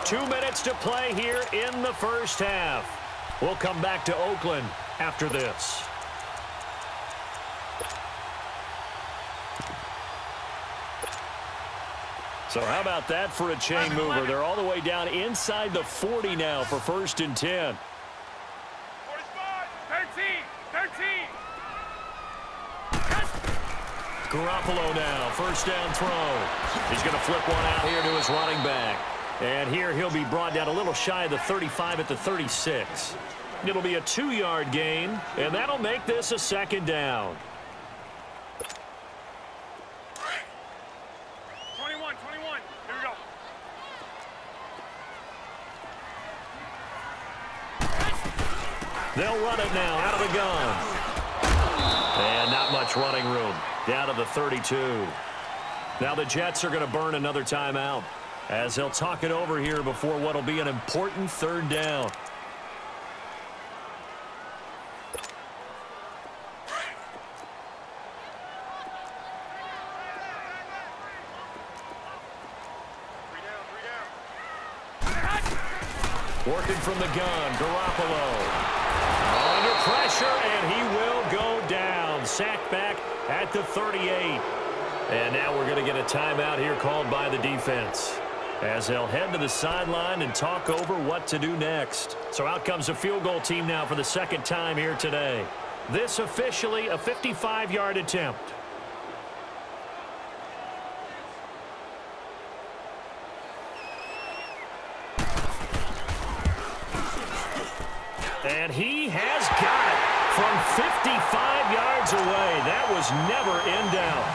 2 minutes to play here in the first half. We'll come back to Oakland after this. So how about that for a chain mover? They're all the way down inside the 40 now for 1st and 10. 13. Garoppolo now, 1st down throw. He's going to flip one out here to his running back. And here he'll be brought down a little shy of the 35 at the 36. It'll be a 2-yard gain, and that'll make this a 2nd down. 21. Here we go. They'll run it now out of the gun. And not much running room. Down to the 32. Now the Jets are going to burn another timeout as they'll talk it over here before what will be an important 3rd down. Working from the gun, Garoppolo. Under pressure, and he will go down. Sacked back at the 38. And now we're going to get a timeout here called by the defense, as they'll head to the sideline and talk over what to do next. So out comes a field goal team now for the 2nd time here today. This officially a 55-yard attempt. And he has got it from 55 yards away. That was never in doubt.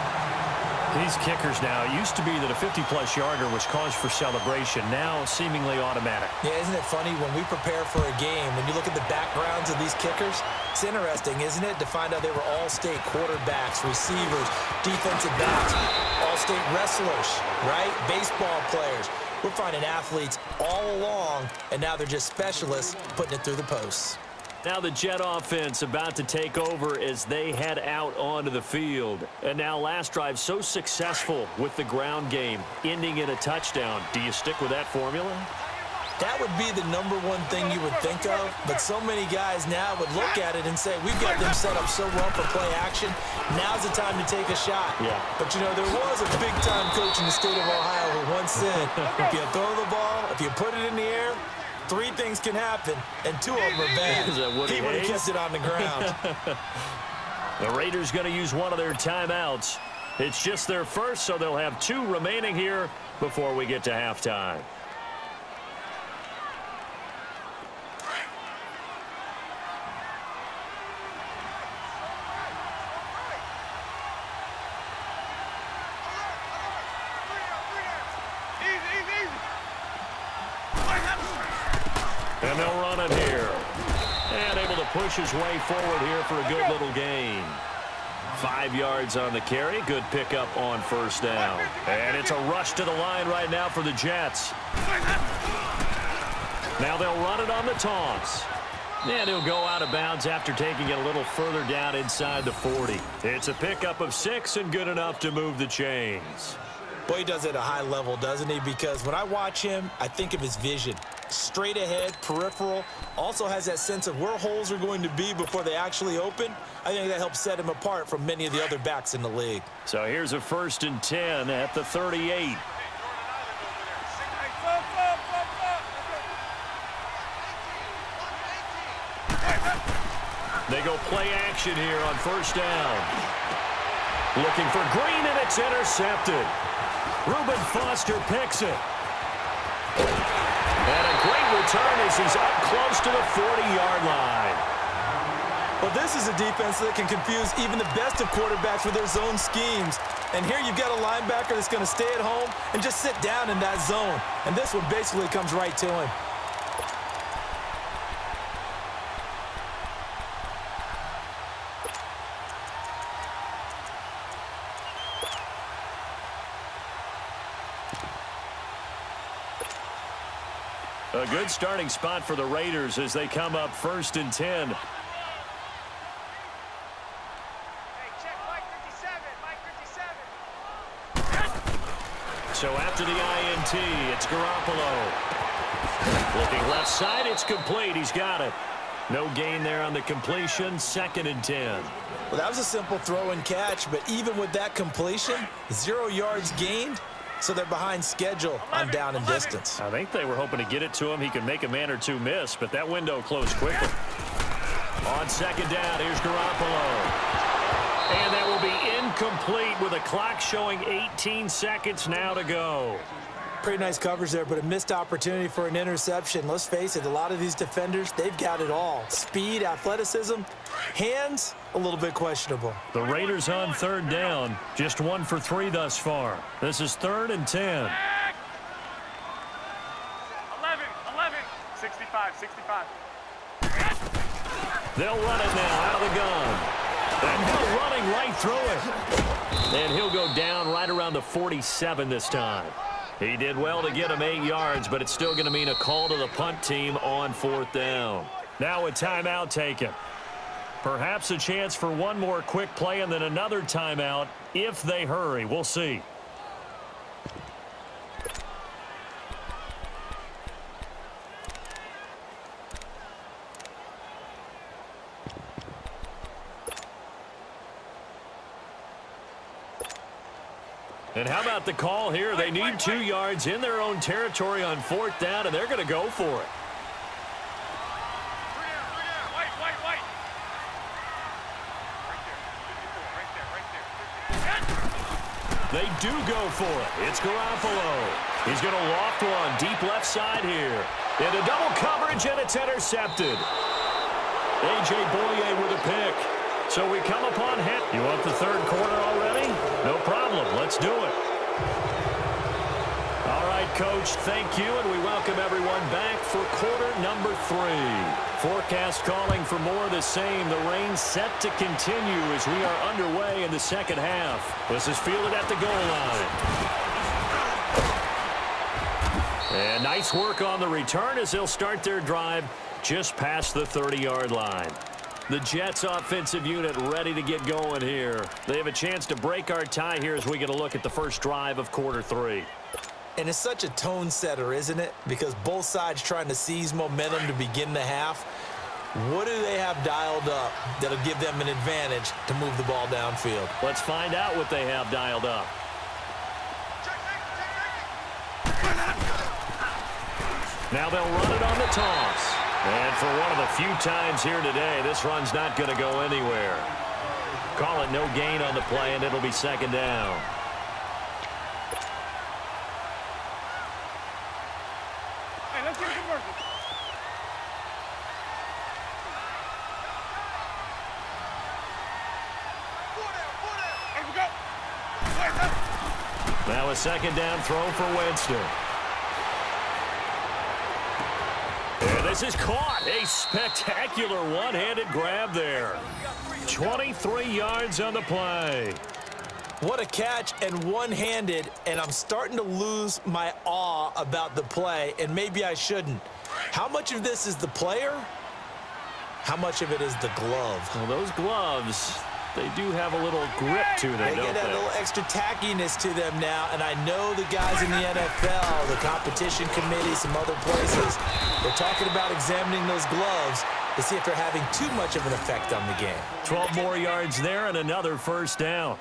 These kickers now, it used to be that a 50-plus yarder was cause for celebration. Now seemingly automatic. Yeah, isn't it funny when we prepare for a game, when you look at the backgrounds of these kickers, it's interesting, isn't it, to find out they were all-state quarterbacks, receivers, defensive backs, all-state wrestlers, right? Baseball players. We're finding athletes all along, and now they're just specialists putting it through the posts. Now the Jet offense about to take over as they head out onto the field. And now last drive so successful with the ground game, ending in a touchdown. Do you stick with that formula? That would be the #1 thing you would think of, but so many guys now would look at it and say, we've got them set up so well for play action, now's the time to take a shot. Yeah. But, you know, there was a big-time coach in the state of Ohio who once said, if you throw the ball, if you put it in the air, 3 things can happen, and 2 of them are bad. He would have kept it on the ground. The Raiders going to use one of their timeouts. It's just their first, so they'll have 2 remaining here before we get to halftime. And they'll run it here. And able to push his way forward here for a good little gain. 5 yards on the carry. Good pickup on 1st down. And it's a rush to the line right now for the Jets. Now they'll run it on the toss. And he'll go out of bounds after taking it a little further down inside the 40. It's a pickup of 6 and good enough to move the chains. Boy, he does it at a high level, doesn't he? Because when I watch him, I think of his vision. Straight ahead, peripheral, also has that sense of where holes are going to be before they actually open. I think that helps set him apart from many of the other backs in the league. So here's a 1st and 10 at the 38. They go play action here on 1st down. Looking for Green, and it's intercepted. Reuben Foster picks it. And a great return as he's up close to the 40-yard line. Well, this is a defense that can confuse even the best of quarterbacks with their zone schemes. And here you've got a linebacker that's going to stay at home and just sit down in that zone. And this one basically comes right to him. A good starting spot for the Raiders as they come up 1st and 10. So after the INT, it's Garoppolo. Looking left side, it's complete. He's got it. No gain there on the completion, 2nd and 10. Well, that was a simple throw and catch, but even with that completion, 0 yards gained, so they're behind schedule on down and distance. I think they were hoping to get it to him. He could make a man or two miss, but that window closed quickly. On 2nd down, here's Garoppolo. And that will be incomplete with a clock showing 18 seconds now to go. Pretty nice coverage there, but a missed opportunity for an interception. Let's face it, a lot of these defenders, they've got it all. Speed, athleticism, hands, a little bit questionable. The Raiders on 3rd down, just 1 for 3 thus far. This is 3rd and 10. 11, 65. They'll run it now out of the gun. And Hill running right through it. And he'll go down right around the 47 this time. He did well to get him 8 yards, but it's still going to mean a call to the punt team on 4th down. Now a timeout taken. Perhaps a chance for one more quick play and then another timeout if they hurry. We'll see. And how about the call here? They need 2 yards in their own territory on 4th down, and they're going to go for it. White. Right there. They do go for it. It's Garoppolo. He's going to loft one deep left side here. Into double coverage, and it's intercepted. A.J. Boye with a pick. So we come upon hit. You want the 3rd quarter already? No problem. Let's do it. All right, Coach, thank you, and we welcome everyone back for quarter number 3. Forecast calling for more of the same. The rain set to continue as we are underway in the 2nd half. This is fielded at the goal line. And nice work on the return as they'll start their drive just past the 30-yard line. The Jets offensive unit ready to get going here. They have a chance to break our tie here as we get a look at the first drive of quarter 3. And it's such a tone setter, isn't it? Because both sides trying to seize momentum to begin the half. What do they have dialed up that'll give them an advantage to move the ball downfield? Let's find out what they have dialed up. Now they'll run it on the toss. And for one of the few times here today, this run's not going to go anywhere. Call it no gain on the play, and it'll be 2nd down. Hey, let's get a conversion. Here we go. Now a 2nd down throw for Winston. And this is caught. A spectacular one-handed grab there. 23 yards on the play. What a catch, and one-handed, and I'm starting to lose my awe about the play, and maybe I shouldn't. How much of this is the player? How much of it is the glove? Well, those gloves, they do have a little grip to them, They don't get that they? little extra tackiness to them now, and I know the guys in the NFL, the competition committee, some other places, they're talking about examining those gloves to see if they're having too much of an effect on the game. 12 more yards there and another 1st down.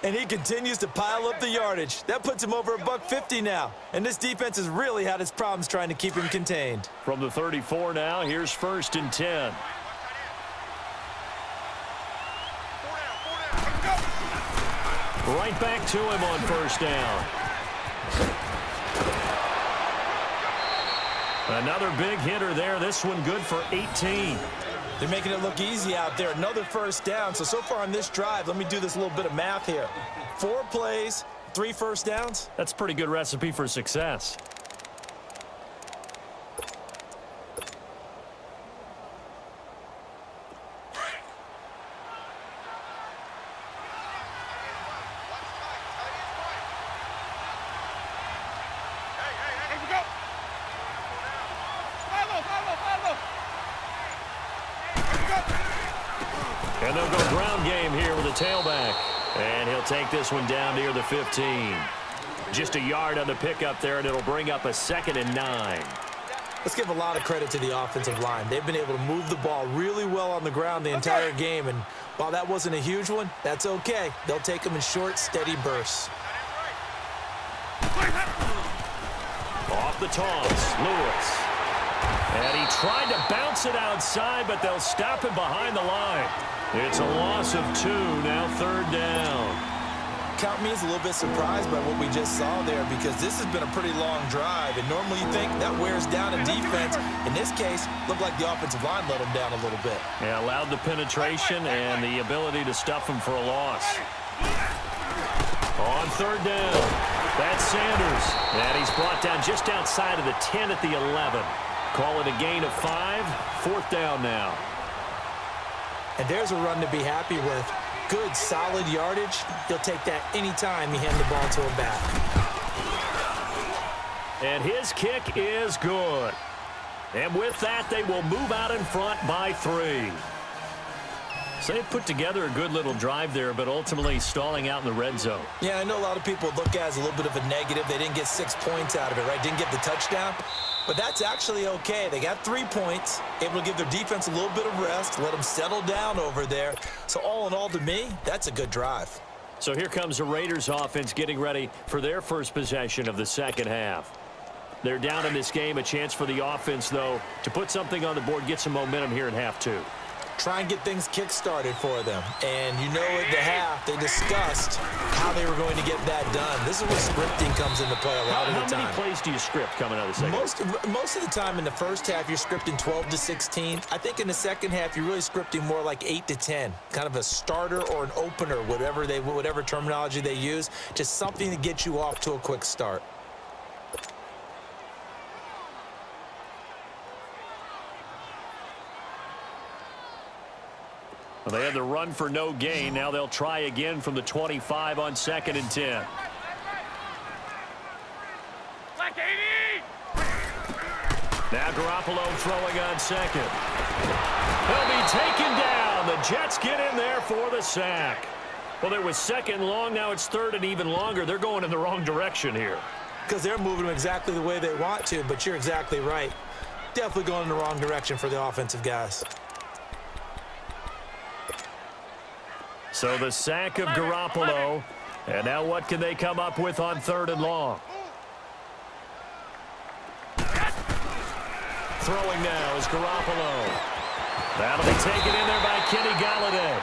And he continues to pile up the yardage. That puts him over $150 now. And this defense has really had its problems trying to keep him contained. From the 34 now, here's 1st and 10. Right back to him on 1st down. Another big hitter there. This one good for 18. They're making it look easy out there. Another 1st down. So far on this drive, let me do this little bit of math here. 4 plays, 3 1st downs. That's a pretty good recipe for success. And they'll go ground game here with a tailback. And he'll take this one down near the 15. Just a yard on the pickup there, and it'll bring up a 2nd and 9. Let's give a lot of credit to the offensive line. They've been able to move the ball really well on the ground the entire game, and while that wasn't a huge one, that's okay. They'll take them in short, steady bursts. Off the toss, Lewis. And he tried to bounce it outside, but they'll stop him behind the line. It's a loss of 2, now 3rd down. Count me as a little bit surprised by what we just saw there, because this has been a pretty long drive, and normally you think that wears down a defense. In this case, looked like the offensive line let them down a little bit. Yeah, allowed the penetration and the ability to stuff him for a loss. On 3rd down, that's Sanders. And he's brought down just outside of the 10 at the 11. Call it a gain of 5, 4th down now. And there's a run to be happy with. Good, solid yardage. He'll take that anytime you hand the ball to him back. And his kick is good. And with that, they will move out in front by 3. So they put together a good little drive there, but ultimately stalling out in the red zone. Yeah, I know a lot of people look at it as a little bit of a negative. They didn't get 6 points out of it, right? Didn't get the touchdown. But that's actually okay. They got 3 points, able to give their defense a little bit of rest, let them settle down over there. So all in all, to me, that's a good drive. So here comes the Raiders offense getting ready for their first possession of the second half. They're down in this game. A chance for the offense, though, to put something on the board, get some momentum here in half 2. Try and get things kick-started for them. And you know at the half, they discussed how they were going to get that done. This is where scripting comes into play a lot of the time. How many plays do you script coming out of the second? Most of the time in the first half, you're scripting 12 to 16. I think in the second half, you're really scripting more like 8 to 10. Kind of a starter or an opener, whatever terminology they use. Just something to get you off to a quick start. Well, they had the run for no gain. Now they'll try again from the 25 on 2nd and 10. Black 80! Now Garoppolo throwing on 2nd. He'll be taken down. The Jets get in there for the sack. Well, there was 2nd long. Now it's 3rd and even longer. They're going in the wrong direction here. Because they're moving them exactly the way they want to, but you're exactly right. Definitely going in the wrong direction for the offensive guys. So the sack of Garoppolo. And now what can they come up with on 3rd and long? Throwing now is Garoppolo. That'll be taken in there by Kenny Golladay.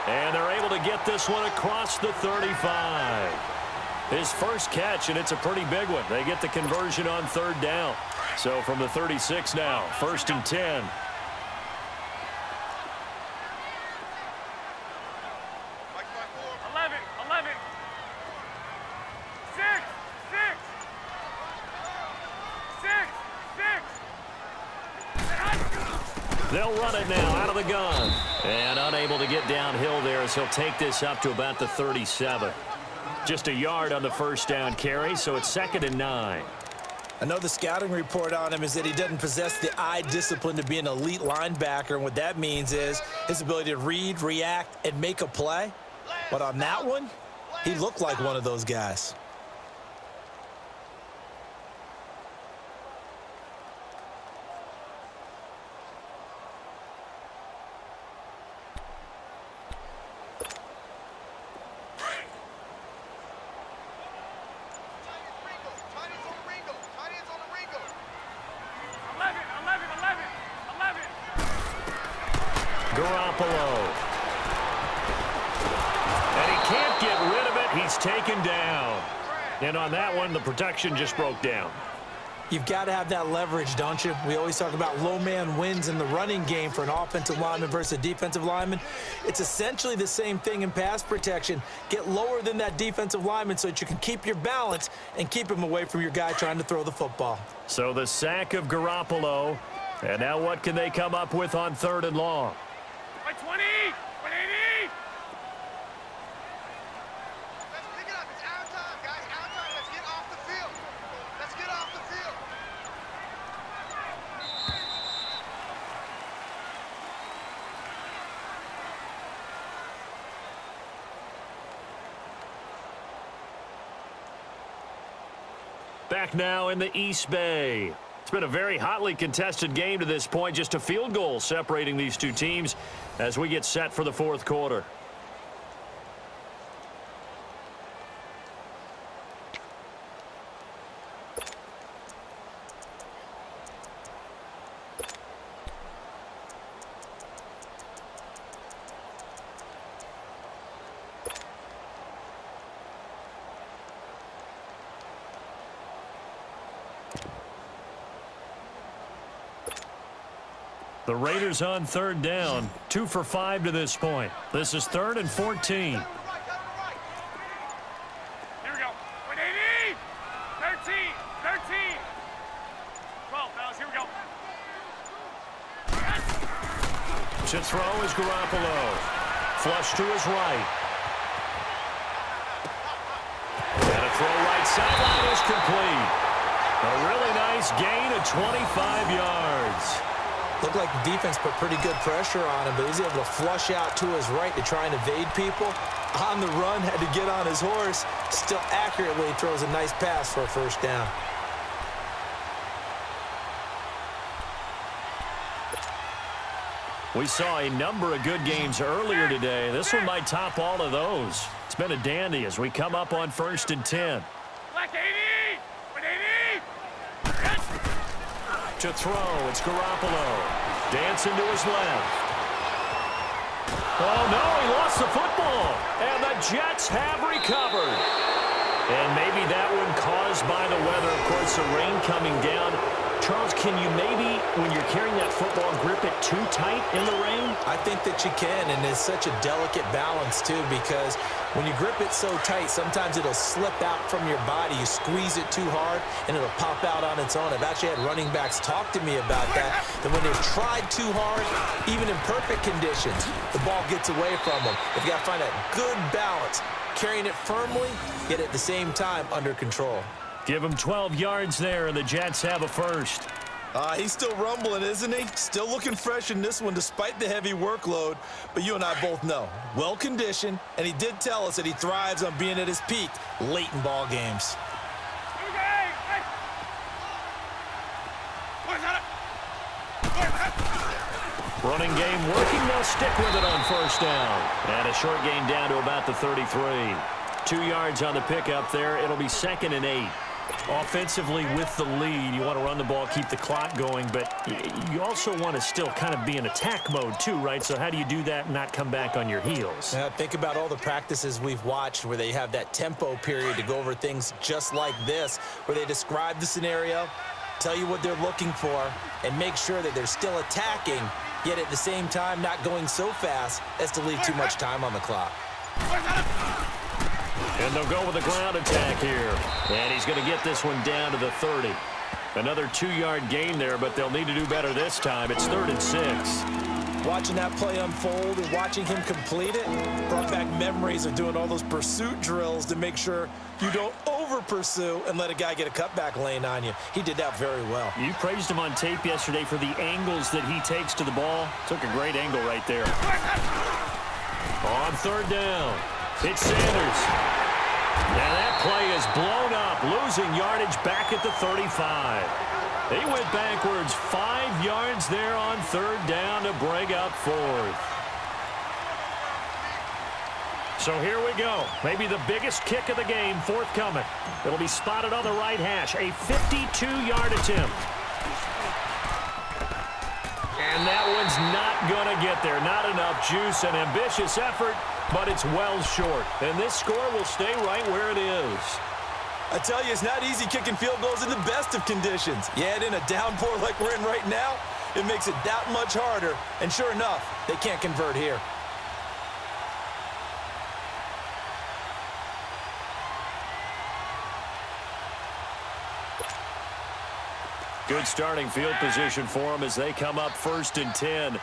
And they're able to get this one across the 35. His first catch, and it's a pretty big one. They get the conversion on 3rd down. So from the 36 now, 1st and 10. They'll run it now out of the gun. And unable to get downhill there as he'll take this up to about the 37. Just a yard on the first down carry, so it's 2nd and 9. I know the scouting report on him is that he doesn't possess the eye discipline to be an elite linebacker. And what that means is his ability to read, react, and make a play. But on that one, he looked like one of those guys. Garoppolo. And he can't get rid of it. He's taken down. And on that one, the protection just broke down. You've got to have that leverage, don't you? We always talk about low man wins in the running game for an offensive lineman versus a defensive lineman. It's essentially the same thing in pass protection. Get lower than that defensive lineman so that you can keep your balance and keep him away from your guy trying to throw the football. So the sack of Garoppolo. And now what can they come up with on 3rd and long? By 20! 180! Let's pick it up. It's our time, guys. Our time. Let's get off the field. Let's get off the field. Back now in the East Bay. It's been a very hotly contested game to this point. Just a field goal separating these two teams as we get set for the fourth quarter. The Raiders on third down, 2 for 5 to this point. This is 3rd and 14. Here we go. 180. 13. 13. 12, fellas. Here we go. To throw is Garoppolo. Flush to his right. And a throw right sideline is complete. A really nice gain of 25 yards. Looked like the defense put pretty good pressure on him, but he's able to flush out to his right to try and evade people. On the run, had to get on his horse. Still accurately throws a nice pass for a first down. We saw a number of good games earlier today. This one might top all of those. It's been a dandy as we come up on 1st and 10. Black 80. 180. To throw, it's Garoppolo. Dancing to his left. Oh, no, he lost the football. And the Jets have recovered. And maybe that one caused by the weather. Of course, the rain coming down. Charles, can you maybe, when you're carrying that football, grip it too tight in the rain? I think that you can, and it's such a delicate balance, too, because when you grip it so tight, sometimes it'll slip out from your body. You squeeze it too hard, and it'll pop out on its own. I've actually had running backs talk to me about that when they've tried too hard, even in perfect conditions, the ball gets away from them. They've got to find that good balance, carrying it firmly, yet at the same time under control. Give him 12 yards there, and the Jets have a first. He's still rumbling, isn't he? Still looking fresh in this one despite the heavy workload. But you and I both know, well-conditioned, and he did tell us that he thrives on being at his peak late in ball games. Running game working. They'll stick with it on first down. And a short gain down to about the 33. 2 yards on the pickup there. It'll be 2nd and 8. Offensively with the lead, you want to run the ball, keep the clock going, but you also want to still kind of be in attack mode too, right? So how do you do that and not come back on your heels? Yeah, think about all the practices we've watched where they have that tempo period to go over things just like this, where they describe the scenario, tell you what they're looking for, and make sure that they're still attacking, yet at the same time not going so fast as to leave too much time on the clock. And they'll go with a ground attack here. And he's going to get this one down to the 30. Another 2-yard gain there, but they'll need to do better this time. It's 3rd and 6. Watching that play unfold and watching him complete it brought back memories of doing all those pursuit drills to make sure you don't over-pursue and let a guy get a cutback lane on you. He did that very well. You praised him on tape yesterday for the angles that he takes to the ball. Took a great angle right there. On 3rd down, it's Sanders. Now that play is blown up, losing yardage back at the 35. He went backwards 5 yards there on 3rd down to bring up 4th. So here we go. Maybe the biggest kick of the game forthcoming. It'll be spotted on the right hash. A 52-yard attempt. And that one's not going to get there. Not enough juice. An ambitious effort, but it's well short. And this score will stay right where it is. I tell you, it's not easy kicking field goals in the best of conditions. Yet in a downpour like we're in right now, it makes it that much harder. And sure enough, they can't convert here. Good starting field position for them as they come up 1st and 10.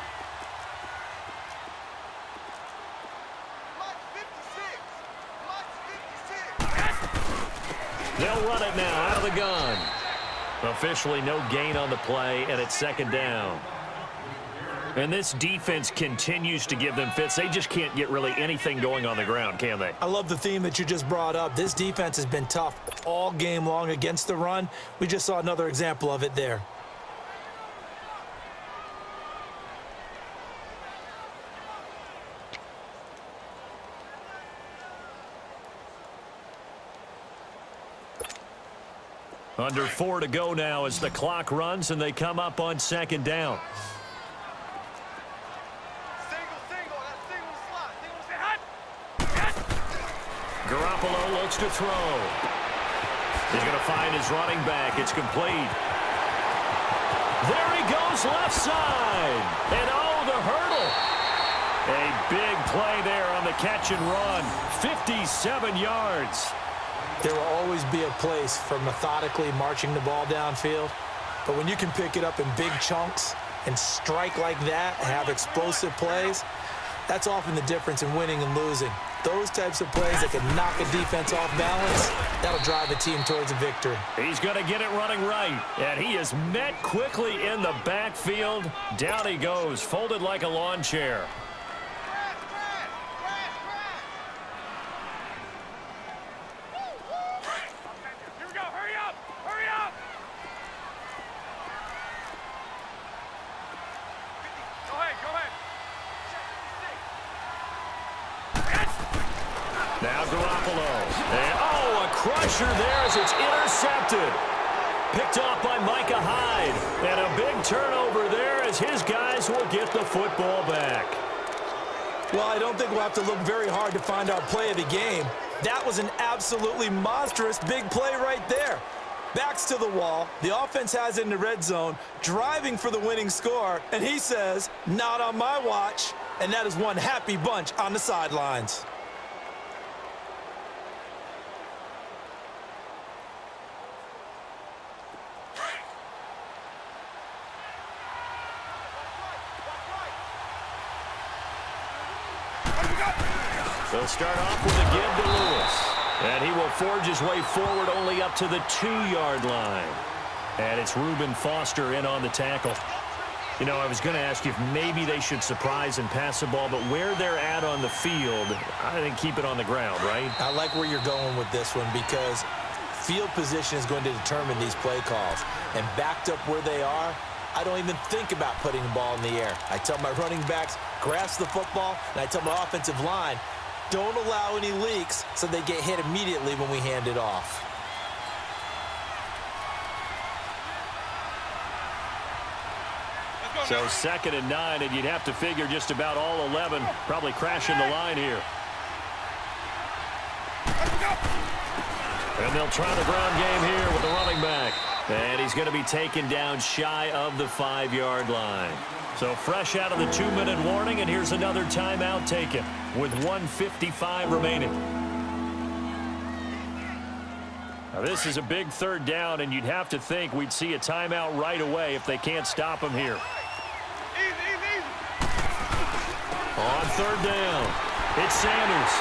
They'll run it now out of the gun. Officially no gain on the play, and it's 2nd down. And this defense continues to give them fits. They just can't get really anything going on the ground, can they? I love the theme that you just brought up. This defense has been tough all game long against the run. We just saw another example of it there. Under 4 to go now as the clock runs and they come up on second down. Single, that's single slot. Single Stay slot. hot. Garoppolo looks to throw. He's going to find his running back. It's complete. There he goes left side. And oh, the hurdle. A big play there on the catch and run. 57 yards. There will always be a place for methodically marching the ball downfield. But when you can pick it up in big chunks and strike like that and have explosive plays, that's often the difference in winning and losing. Those types of plays that can knock a defense off balance, that'll drive a team towards a victory. He's going to get it running right. And he is met quickly in the backfield. Down he goes, folded like a lawn chair. Here we go. Hurry up. Hurry up. Go ahead. Go ahead. Now Garoppolo. And, oh, a crusher there as it's intercepted. Picked off by Micah Hyde. And a big turnover there as his guys will get the football back. Well, I don't think we'll have to look very hard to find our play of the game. That was an absolutely monstrous big play right there. Backs to the wall. The offense has it in the red zone, driving for the winning score. And he says, not on my watch. And that is one happy bunch on the sidelines. They'll start off with a give to Lewis. And he will forge his way forward only up to the 2-yard line. And it's Reuben Foster in on the tackle. You know, I was going to ask you if maybe they should surprise and pass the ball, but where they're at on the field, I think keep it on the ground, right? I like where you're going with this one because field position is going to determine these play calls. And backed up where they are, I don't even think about putting the ball in the air. I tell my running backs, grasp the football, and I tell my offensive line, don't allow any leaks so they get hit immediately when we hand it off. So 2nd and 9, and you'd have to figure just about all 11 probably crashing the line here. And they'll try the ground game here with the running back. And he's going to be taken down shy of the 5-yard line. So fresh out of the 2-minute warning, and here's another timeout taken with 1:55 remaining. Now this is a big 3rd down, and you'd have to think we'd see a timeout right away if they can't stop him here. On 3rd down, it's Sanders.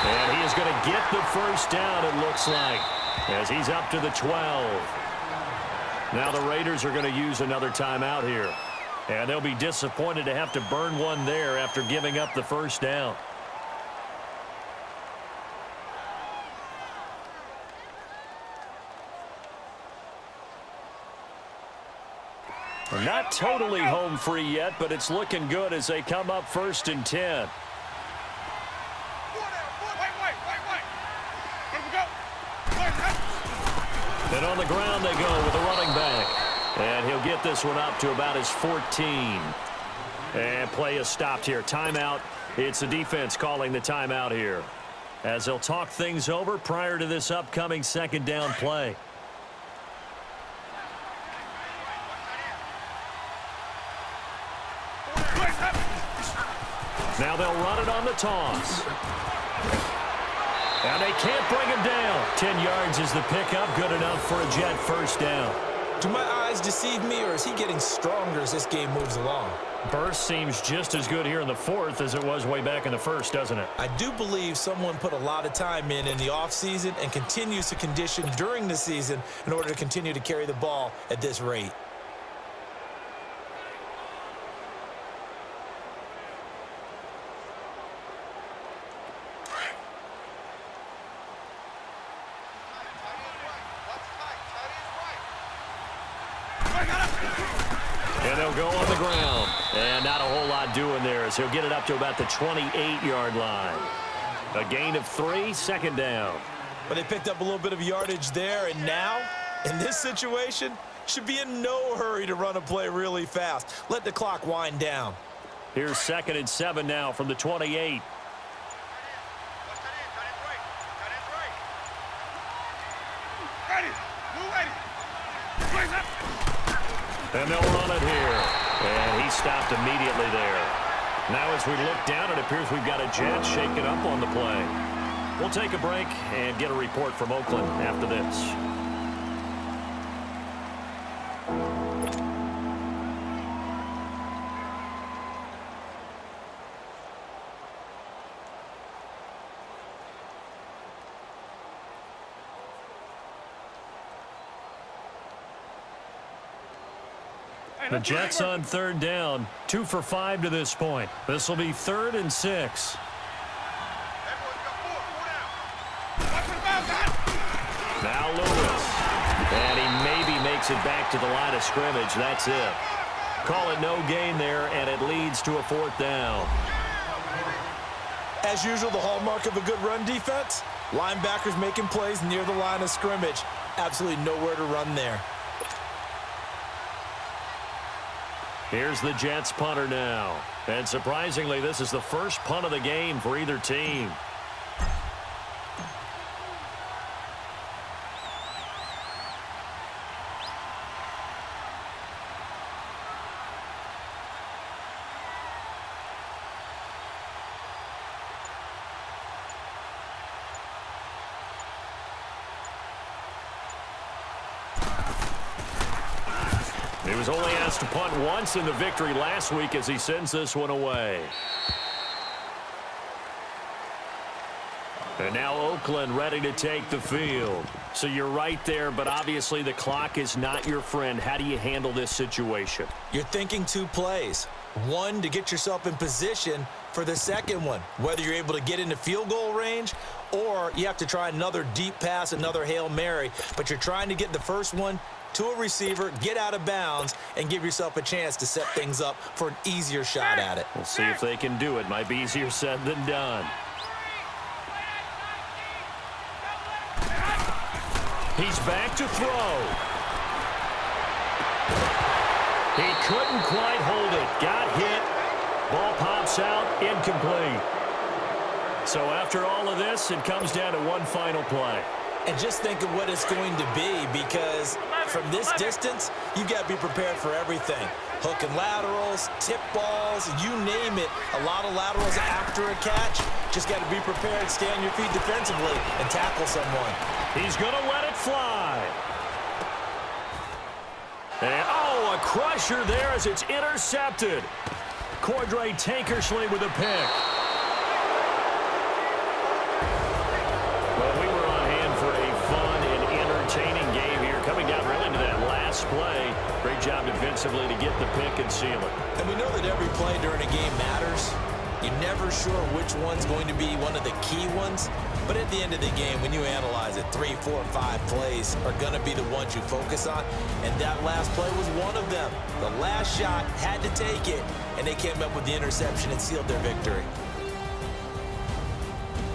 And he is going to get the first down, it looks like, as he's up to the 12. Now the Raiders are going to use another timeout here. And they'll be disappointed to have to burn one there after giving up the first down. Not totally home free yet, but it's looking good as they come up 1st and 10. And on the ground they go with the running back. And he'll get this one up to about his 14. And play is stopped here. Timeout. It's the defense calling the timeout here, as they'll talk things over prior to this upcoming 2nd down play. Now they'll run it on the toss. And they can't bring him down. 10 yards is the pickup. Good enough for a Jet first down. Do my eyes deceive me, or is he getting stronger as this game moves along? Burst seems just as good here in the 4th as it was way back in the 1st, doesn't it? I do believe someone put a lot of time in the offseason and continues to condition during the season in order to continue to carry the ball at this rate. And they'll go on the ground. And not a whole lot doing there as he'll get it up to about the 28-yard line. A gain of 3, 2nd down. But they picked up a little bit of yardage there, and now In this situation, should be in no hurry to run a play really fast. Let the clock wind down. Here's 2nd and 7 now from the 28. And they'll run it here. And he stopped immediately there. Now as we look down, it appears we've got a Jet shaking up on the play. We'll take a break and get a report from Oakland after this. The Jets on 3rd down, 2 for 5 to this point. This will be 3rd and 6. Now Lewis. And he maybe makes it back to the line of scrimmage. That's it. Call it no gain there, and it leads to a 4th down. As usual, the hallmark of a good run defense, linebackers making plays near the line of scrimmage. Absolutely nowhere to run there. Here's the Jets punter now. And surprisingly, this is the first punt of the game for either team. He was only asked to punt once in the victory last week as he sends this one away. And now Oakland ready to take the field. So you're right there, but obviously the clock is not your friend. How do you handle this situation? You're thinking 2 plays. One, to get yourself in position for the second one, whether you're able to get into field goal range or you have to try another deep pass, another Hail Mary. But you're trying to get the first one to a receiver, get out of bounds, and give yourself a chance to set things up for an easier shot at it. We'll see if they can do it. Might be easier said than done. He's back to throw. He couldn't quite hold it. Got hit. Ball pops out. Incomplete. So after all of this, it comes down to one final play. And just think of what it's going to be, because from this distance, you've got to be prepared for everything. Hook and laterals, tip balls, you name it. A lot of laterals after a catch. Just got to be prepared, stay on your feet defensively, and tackle someone. He's going to let it fly. And, oh, a crusher there as it's intercepted. Cordray Tankersley with a pick. Well, we were on hand for a fun and entertaining game here. Coming down really to that last play. Great job defensively to get the pick and seal it. And we know that every play during a game matters. You're never sure which one's going to be one of the key ones. But at the end of the game, when you analyze it, 3, 4, 5 plays are going to be the ones you focus on. And that last play was one of them. The last shot had to take it, and they came up with the interception and sealed their victory.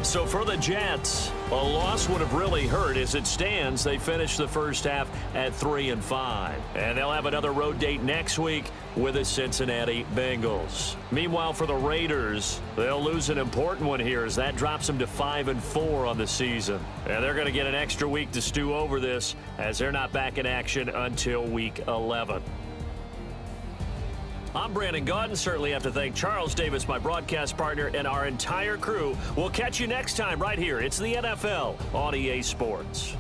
So for the Jets, a loss would have really hurt. As it stands, they finished the first half at 3-5. And they'll have another road date next week with the Cincinnati Bengals. Meanwhile, for the Raiders, they'll lose an important one here as that drops them to 5-4 on the season. And they're going to get an extra week to stew over this as they're not back in action until week 11. I'm Brandon Gaudin. Certainly have to thank Charles Davis, my broadcast partner, and our entire crew. We'll catch you next time right here. It's the NFL on EA Sports.